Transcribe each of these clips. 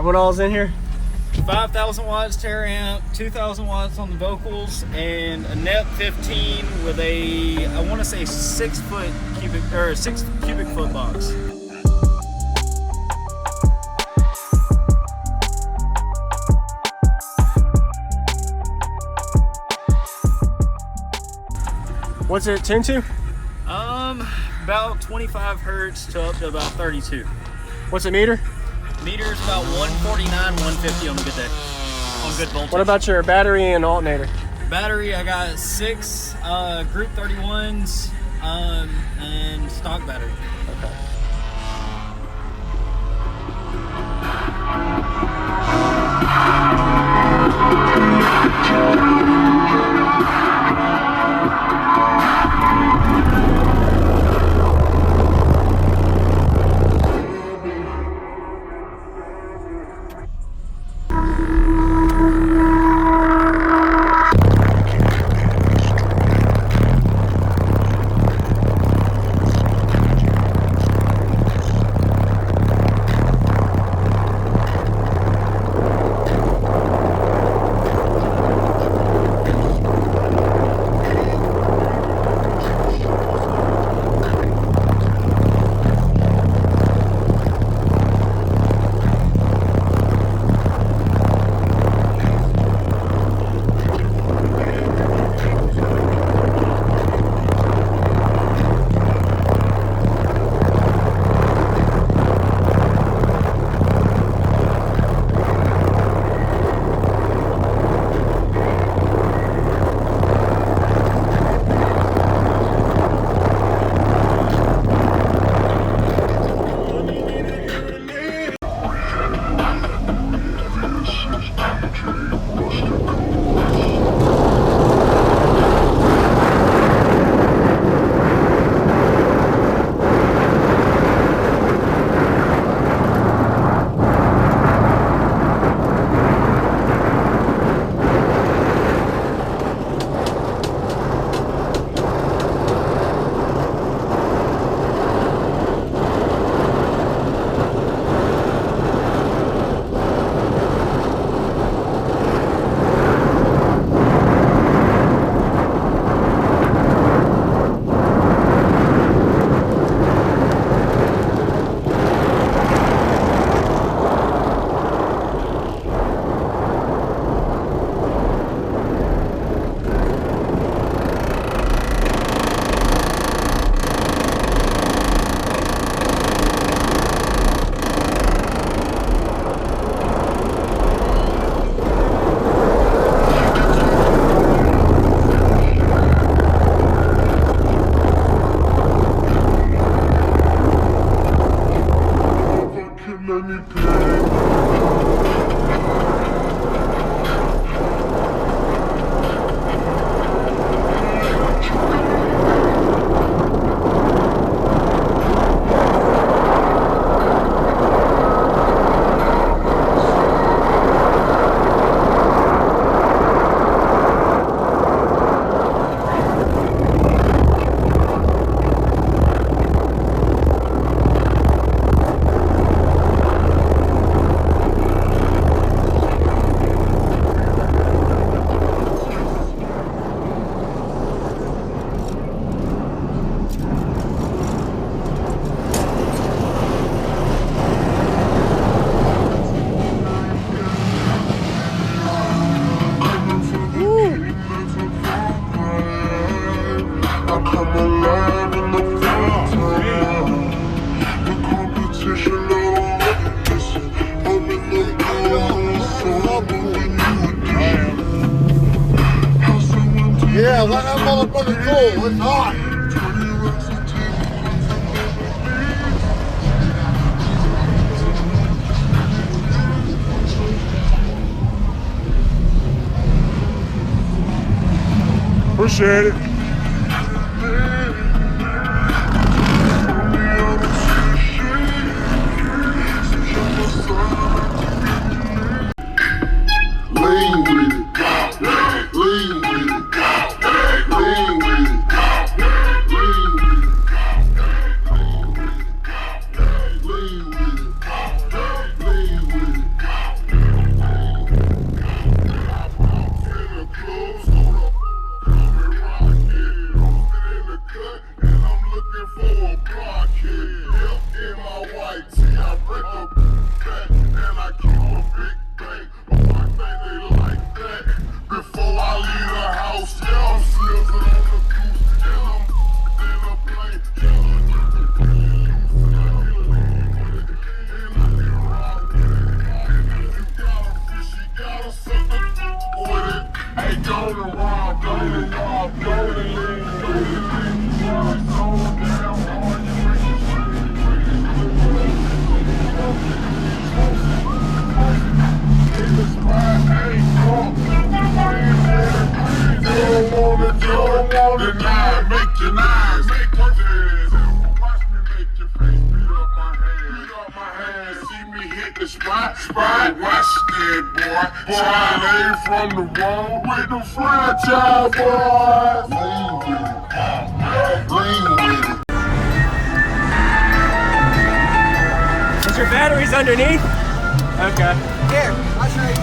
What all's in here? 5,000 watts tera amp, 2,000 watts on the vocals, and a NEP 15 with a, I want to say 6 cubic foot box. What's it tuned to? About 25 hertz to up to about 32. What's it meter? Meter's about 149, 150 on a good day. On good voltage. What about your battery and alternator? Battery, I got 6 Group 31s and stock battery. Okay. Yeah, let that motherfucker cool. It's hot. Appreciate it. Before I leave the house, yeah, I'm slipping on the goose, and I'm in a plane. Hey, go to rob, go to rob, go to lean, go to lean, so damn hard, you make it don't wanna make your knives, make purchases. Watch me make your face, beat up my hand, see me hit the spot, watch that boy, try from the wall with the franchise boy. Lean with it. Is your batteries underneath? Okay. Here, I'll show you.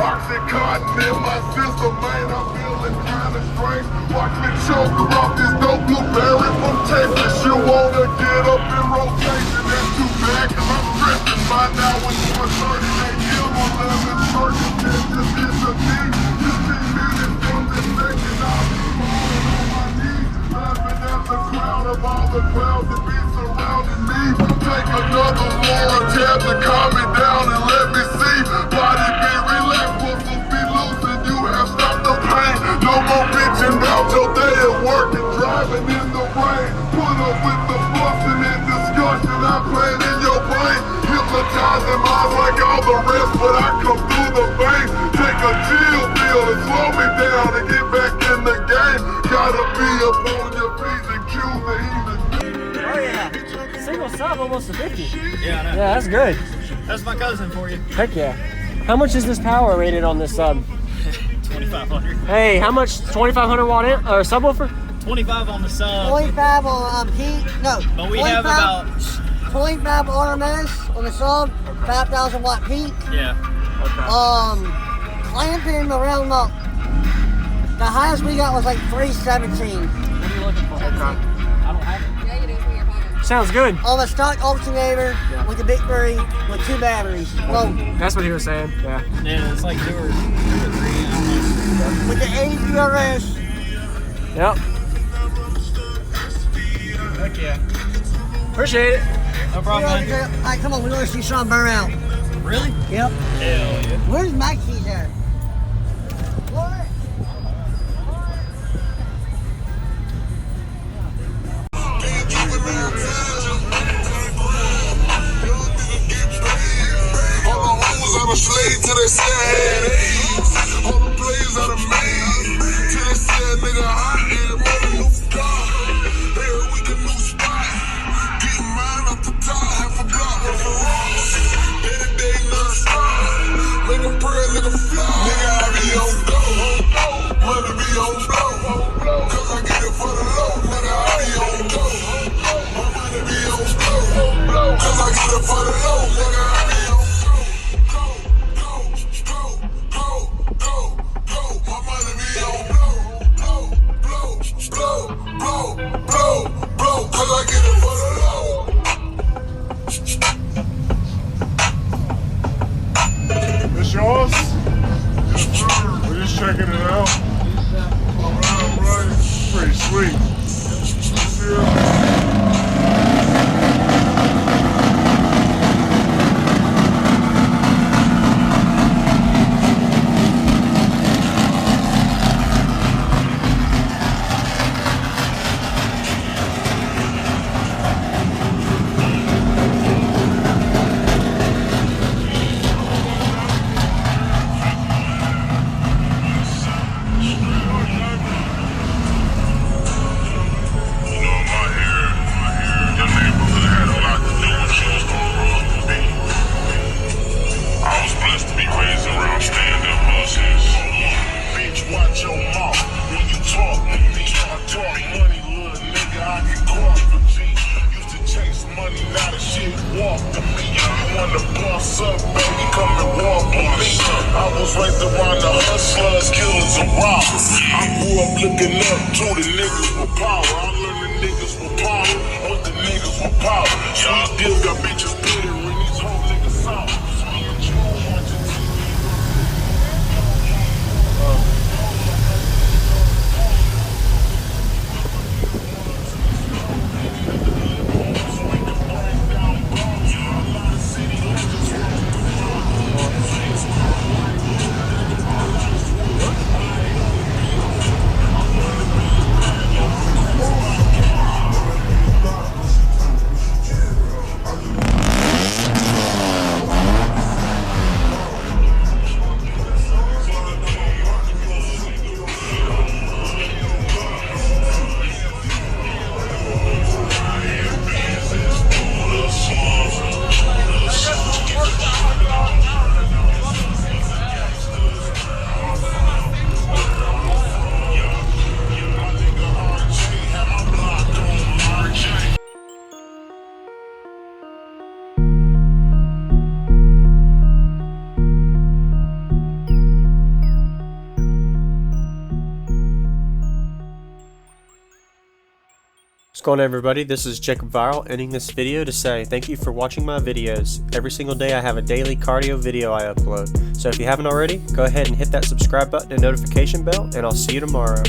Oxycontin in my system, man, I'm feeling kind of strange. Watch me choke off this dope blueberry from Texas. You wanna get up in rotation, that's too bad, cause I'm drifting by now with 130. They kill 11 circumstances in the knee. 15 minutes from this second, I'll be falling on my knees. Laughing at the cloud of all the clouds that be surrounding me. Take another Laura tab to calm me down and let me see. Body be relaxed, muscles be loose, and you have stopped the pain. No more bitching about your day at work and driving in the rain. Put up with the fussing and discussion I played in your brain. Hypnotizing minds like all the rest, but I come through the vein. Take a chill pill and slow me down and get back in the game. Gotta be up on your P's and Q's to even. Oh yeah. Single sub almost to 50. Yeah, I know. Yeah, that's good. That's my cousin for you. Heck yeah. How much is this power rated on this sub? 2,500. Hey, how much? 2,500 watt or subwoofer? 25 on the sub. 25 on peak. No. But we have about 25 RMS on the sub, 5,000 watt peak. yeah. Clamping around the highest we got was like 317 What are you looking for? Okay. I don't have it. Yeah, you do. It's in your pocket. Sounds good. on a stock alternator with the big three with 2 batteries. Well, That's what he was saying. Yeah. Yeah, it's like 2 or 3. I don't know. with the 80 PRS. Yep. Heck yeah. Appreciate it. No problem, man. Alright, come on, we want to see some burn out. Really? Yep. Hell yeah. Where's my keys at? What? I'm a slave to that sad age. All the players out of made. Till they said nigga hot and money new car. Every week a new spot. Getting mine off the top, half a block with a Ross. Day non-stop. Make a prayer, nigga fly. Nigga, I be on dough. Money be on blow. Cause I get it for the low. Nigga, I be on dough. My money be on blow. Cause I get it for the low. Nigga, I be on This yours? Yes, sir. We're just checking it out. Alright. Pretty sweet. Yeah. You know my around the hustlers, killers, and robbers. I grew up looking up to the niggas with power. I learned the niggas with power, once the niggas with power. Y'all still got bitches bitter in these whole niggas sour. What's going on, everybody? This is Jacob Viral, ending this video to say thank you for watching my videos. Every single day I have a daily cardio video I upload. So if you haven't already, go ahead and hit that subscribe button and notification bell, and I'll see you tomorrow.